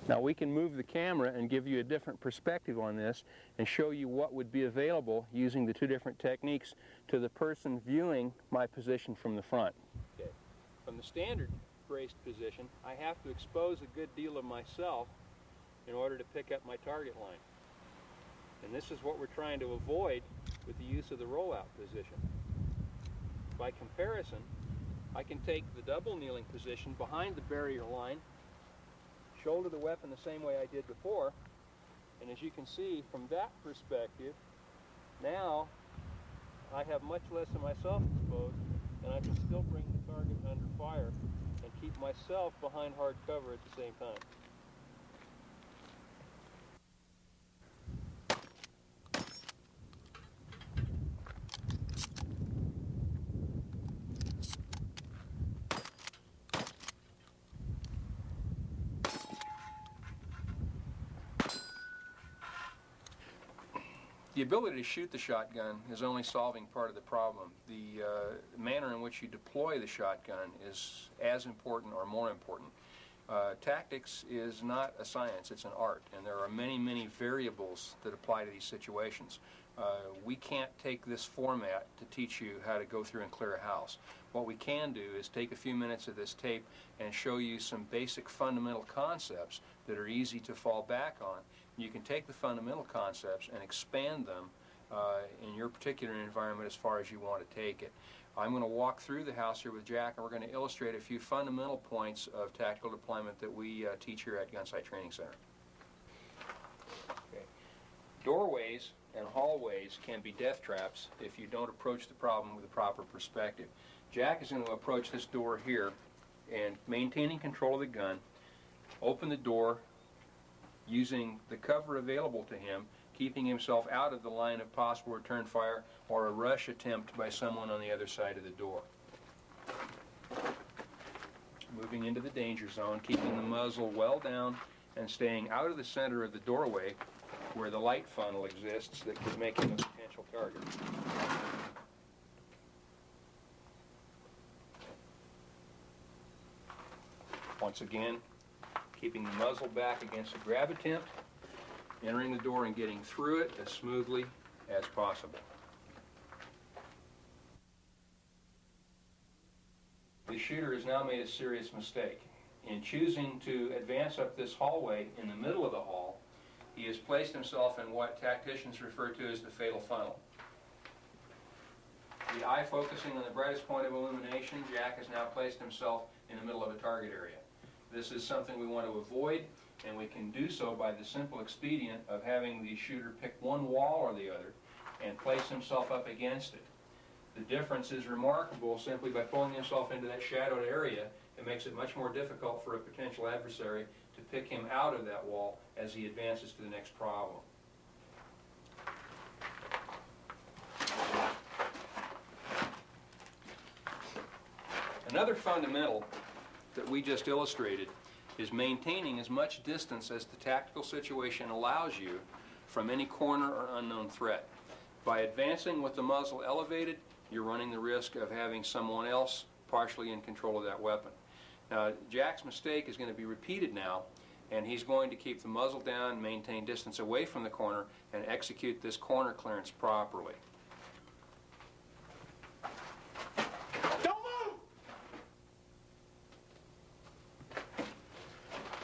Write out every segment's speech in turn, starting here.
Now we can move the camera and give you a different perspective on this and show you what would be available using the two different techniques to the person viewing my position from the front. Okay. From the standard braced position, I have to expose a good deal of myself in order to pick up my target line. And this is what we're trying to avoid with the use of the rollout position. By comparison, I can take the double kneeling position behind the barrier line, shoulder the weapon the same way I did before, and as you can see from that perspective, now I have much less of myself exposed, and I can still bring the target under fire and keep myself behind hard cover at the same time. The ability to shoot the shotgun is only solving part of the problem. The manner in which you deploy the shotgun is as important or more important. Tactics is not a science, it's an art, and there are many, many variables that apply to these situations. We can't take this format to teach you how to go through and clear a house. What we can do is take a few minutes of this tape and show you some basic fundamental concepts that are easy to fall back on. You can take the fundamental concepts and expand them in your particular environment as far as you want to take it. I'm going to walk through the house here with Jack, and we're going to illustrate a few fundamental points of tactical deployment that we teach here at Gunsite Training Center. Okay. Doorways and hallways can be death traps if you don't approach the problem with a proper perspective. Jack is going to approach this door here and, maintaining control of the gun, open the door using the cover available to him, keeping himself out of the line of possible return fire or a rush attempt by someone on the other side of the door. Moving into the danger zone, keeping the muzzle well down and staying out of the center of the doorway where the light funnel exists that could make him a potential target. Once again, keeping the muzzle back against a grab attempt, entering the door and getting through it as smoothly as possible. The shooter has now made a serious mistake. In choosing to advance up this hallway in the middle of the hall, he has placed himself in what tacticians refer to as the fatal funnel. The eye focusing on the brightest point of illumination, Jack has now placed himself in the middle of a target area. This is something we want to avoid, and we can do so by the simple expedient of having the shooter pick one wall or the other and place himself up against it. The difference is remarkable. Simply by pulling himself into that shadowed area, it makes it much more difficult for a potential adversary to pick him out of that wall as he advances to the next problem. Another fundamental that we just illustrated is maintaining as much distance as the tactical situation allows you from any corner or unknown threat. By advancing with the muzzle elevated, you're running the risk of having someone else partially in control of that weapon. Now, Jack's mistake is going to be repeated now, and he's going to keep the muzzle down, maintain distance away from the corner, and execute this corner clearance properly.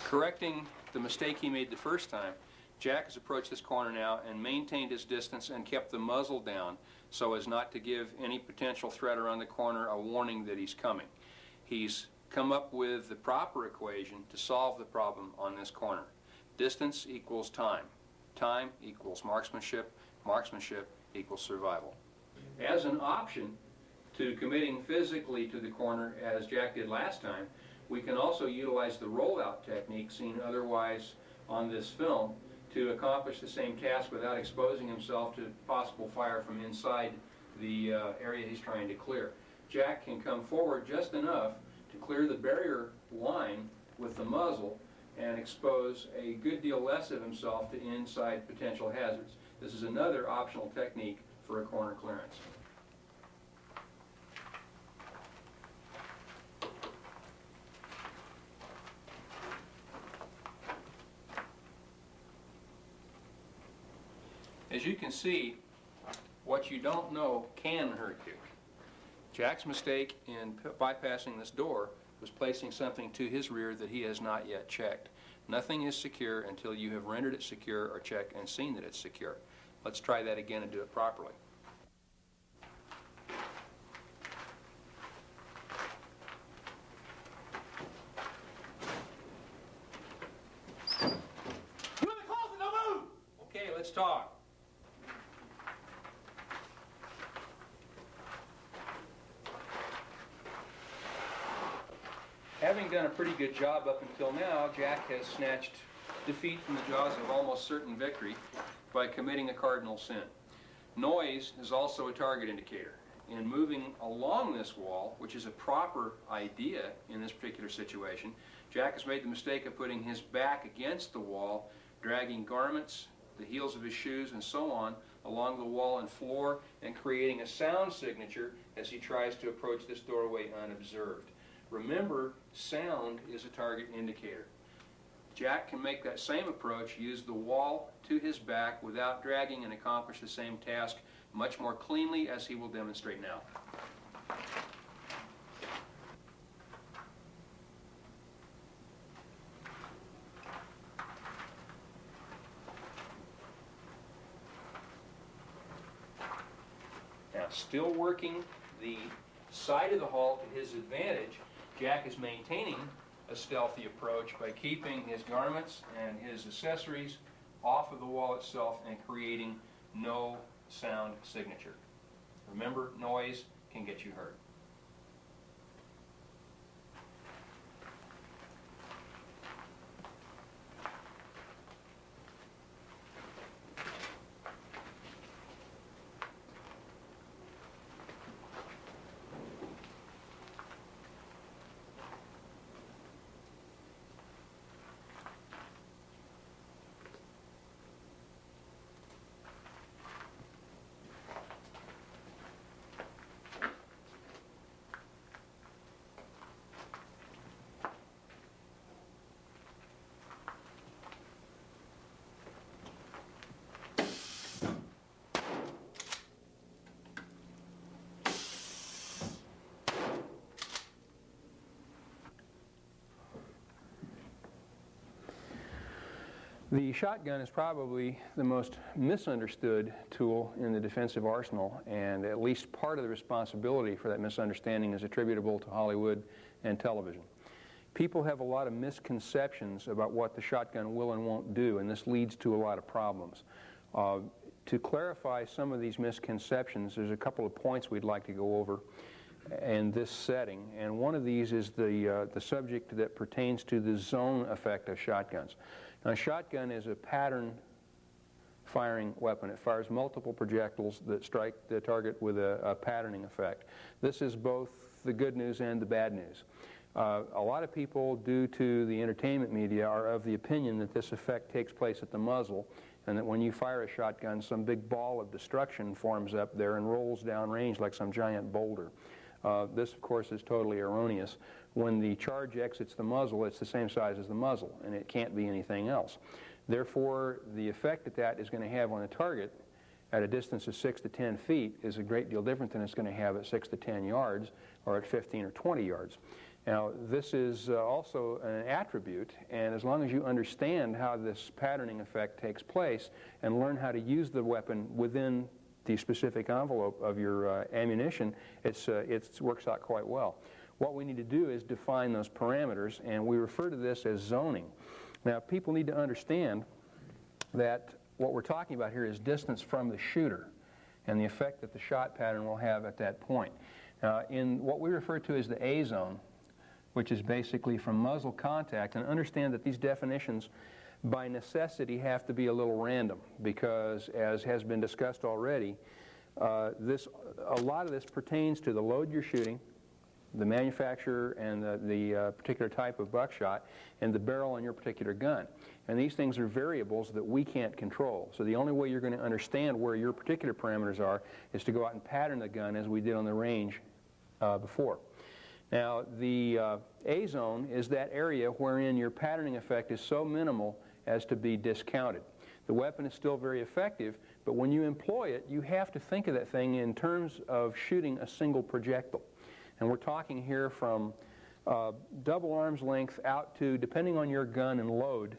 Correcting the mistake he made the first time, Jack has approached this corner now and maintained his distance and kept the muzzle down so as not to give any potential threat around the corner a warning that he's coming. He's come up with the proper equation to solve the problem on this corner. Distance equals time. Time equals marksmanship. Marksmanship equals survival. As an option to committing physically to the corner, as Jack did last time, we can also utilize the rollout technique seen otherwise on this film to accomplish the same task without exposing himself to possible fire from inside the area he's trying to clear. Jack can come forward just enough to clear the barrier line with the muzzle and expose a good deal less of himself to inside potential hazards. This is another optional technique for a corner clearance. As you can see, what you don't know can hurt you. Jack's mistake in bypassing this door was placing something to his rear that he has not yet checked. Nothing is secure until you have rendered it secure or checked and seen that it's secure. Let's try that again and do it properly. You in the closet, no move! Okay, let's talk. Having done a pretty good job up until now, Jack has snatched defeat from the jaws of almost certain victory by committing a cardinal sin. Noise is also a target indicator. In moving along this wall, which is a proper idea in this particular situation, Jack has made the mistake of putting his back against the wall, dragging garments, the heels of his shoes, and so on along the wall and floor, and creating a sound signature as he tries to approach this doorway unobserved. Remember, sound is a target indicator. Jack can make that same approach, use the wall to his back without dragging, and accomplish the same task much more cleanly, as he will demonstrate now. Now, still working the side of the hall to his advantage, Jack is maintaining a stealthy approach by keeping his garments and his accessories off of the wall itself and creating no sound signature. Remember, noise can get you hurt. The shotgun is probably the most misunderstood tool in the defensive arsenal, and at least part of the responsibility for that misunderstanding is attributable to Hollywood and television. People have a lot of misconceptions about what the shotgun will and won't do, and this leads to a lot of problems. To clarify some of these misconceptions, there's a couple of points we'd like to go over in this setting, and one of these is the subject that pertains to the zone effect of shotguns. Now, a shotgun is a pattern firing weapon. It fires multiple projectiles that strike the target with a patterning effect. This is both the good news and the bad news. A lot of people, due to the entertainment media, are of the opinion that this effect takes place at the muzzle, and that when you fire a shotgun, some big ball of destruction forms up there and rolls down range like some giant boulder. This, of course, is totally erroneous. When the charge exits the muzzle, it's the same size as the muzzle, and it can't be anything else. Therefore, the effect that is going to have on a target at a distance of 6 to 10 feet is a great deal different than it's going to have at 6 to 10 yards or at 15 or 20 yards. Now, this is also an attribute, and as long as you understand how this patterning effect takes place and learn how to use the weapon within the specific envelope of your ammunition, it works out quite well. What we need to do is define those parameters, and we refer to this as zoning. Now, people need to understand that what we're talking about here is distance from the shooter and the effect that the shot pattern will have at that point. In what we refer to as the A zone, which is basically from muzzle contact, and understand that these definitions by necessity have to be a little random, because as has been discussed already, a lot of this pertains to the load you're shooting, the manufacturer and the particular type of buckshot, and the barrel on your particular gun. And these things are variables that we can't control. So the only way you're going to understand where your particular parameters are is to go out and pattern the gun as we did on the range before. Now, the A zone is that area wherein your patterning effect is so minimal as to be discounted. The weapon is still very effective, But when you employ it, you have to think of that thing in terms of shooting a single projectile. And we're talking here from double arm's length out to, depending on your gun and load,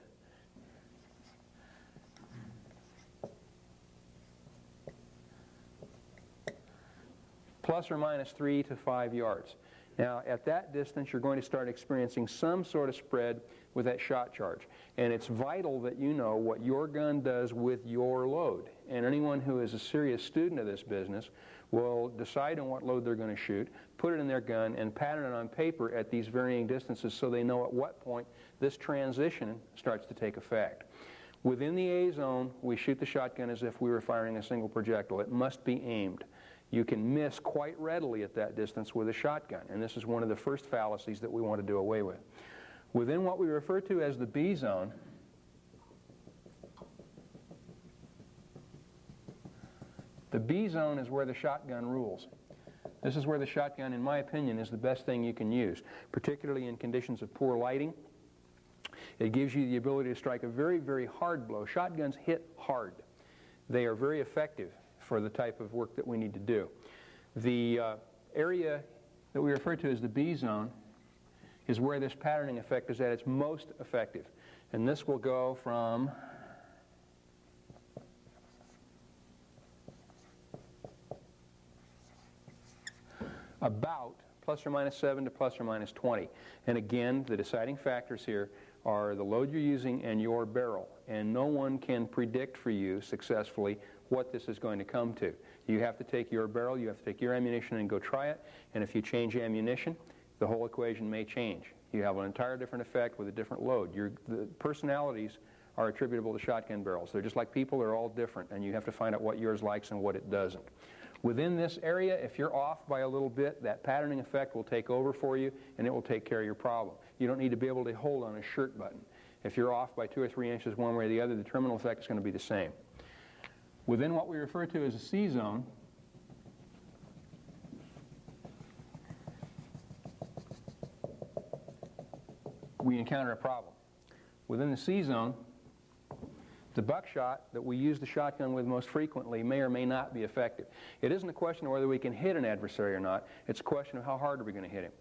plus or minus 3 to 5 yards. Now, at that distance, you're going to start experiencing some sort of spread with that shot charge. And it's vital that you know what your gun does with your load. And anyone who is a serious student of this business will decide on what load they're going to shoot, put it in their gun, and pattern it on paper at these varying distances so they know at what point this transition starts to take effect. Within the A zone, we shoot the shotgun as if we were firing a single projectile. It must be aimed. You can miss quite readily at that distance with a shotgun, and this is one of the first fallacies that we want to do away with. Within what we refer to as the B zone, the B zone is where the shotgun rules. This is where the shotgun, in my opinion, is the best thing you can use, particularly in conditions of poor lighting. It gives you the ability to strike a very, very hard blow. Shotguns hit hard. They are very effective for the type of work that we need to do. The area that we refer to as the B zone is where this patterning effect is at its most effective. And this will go from about plus or minus 7 to plus or minus 20. And again, the deciding factors here are the load you're using and your barrel. And no one can predict for you successfully what this is going to come to. You have to take your barrel, you have to take your ammunition and go try it. And if you change ammunition, the whole equation may change. You have an entire different effect with a different load. The personalities are attributable to shotgun barrels. They're just like people, they're all different, and you have to find out what yours likes and what it doesn't. Within this area, if you're off by a little bit, that patterning effect will take over for you, and it will take care of your problem. You don't need to be able to hold on a shirt button. If you're off by 2 or 3 inches one way or the other, the terminal effect is going to be the same. Within what we refer to as a C zone, we encounter a problem. Within the C zone, the buckshot that we use the shotgun with most frequently may or may not be effective. It isn't a question of whether we can hit an adversary or not. It's a question of how hard are we going to hit him.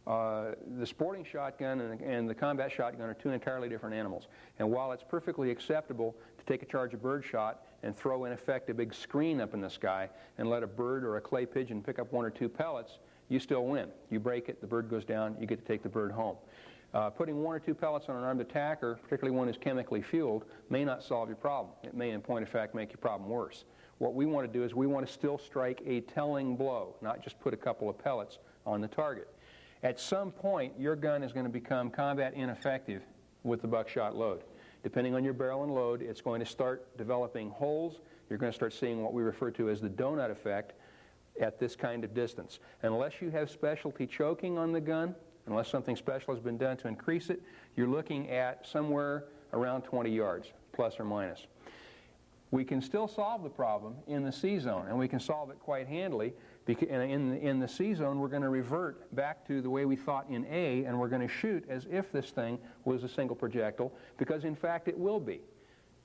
The sporting shotgun and the combat shotgun are two entirely different animals. And while it's perfectly acceptable to take a charge of birdshot and throw in effect a big screen up in the sky and let a bird or a clay pigeon pick up 1 or 2 pellets, you still win. You break it, the bird goes down, you get to take the bird home. Putting 1 or 2 pellets on an armed attacker, particularly one who's chemically fueled, may not solve your problem. It may, in point of fact, make your problem worse. What we want to do is we want to still strike a telling blow, not just put a couple of pellets on the target. At some point, your gun is going to become combat ineffective with the buckshot load. Depending on your barrel and load, it's going to start developing holes. You're going to start seeing what we refer to as the donut effect at this kind of distance. Unless you have specialty choking on the gun, unless something special has been done to increase it, you're looking at somewhere around 20 yards, plus or minus. We can still solve the problem in the C zone, and we can solve it quite handily. In the C zone, we're going to revert back to the way we thought in A, and we're going to shoot as if this thing was a single projectile, because in fact it will be.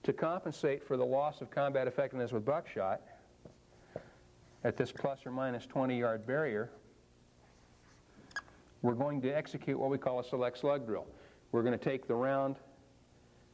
To compensate for the loss of combat effectiveness with buckshot at this plus or minus 20-yard barrier, we're going to execute what we call a select slug drill. We're going to take the round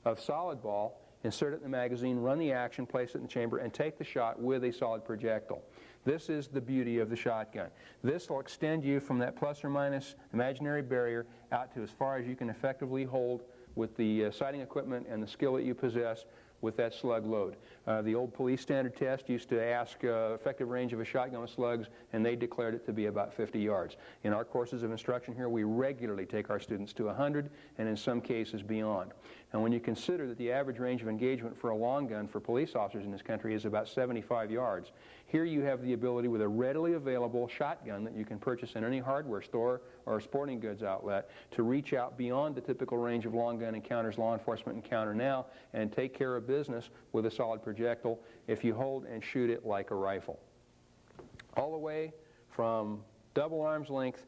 of solid ball, insert it in the magazine, run the action, place it in the chamber, and take the shot with a solid projectile. This is the beauty of the shotgun. This will extend you from that plus or minus imaginary barrier out to as far as you can effectively hold with the sighting equipment and the skill that you possess with that slug load. The old police standard test used to ask effective range of a shotgun with slugs, and they declared it to be about 50 yards. In our courses of instruction here, we regularly take our students to 100, and in some cases beyond. And when you consider that the average range of engagement for a long gun for police officers in this country is about 75 yards, here you have the ability with a readily available shotgun that you can purchase in any hardware store or sporting goods outlet to reach out beyond the typical range of long gun encounters law enforcement encounter now and take care of business with a solid projectile if you hold and shoot it like a rifle. All the way from double arm's length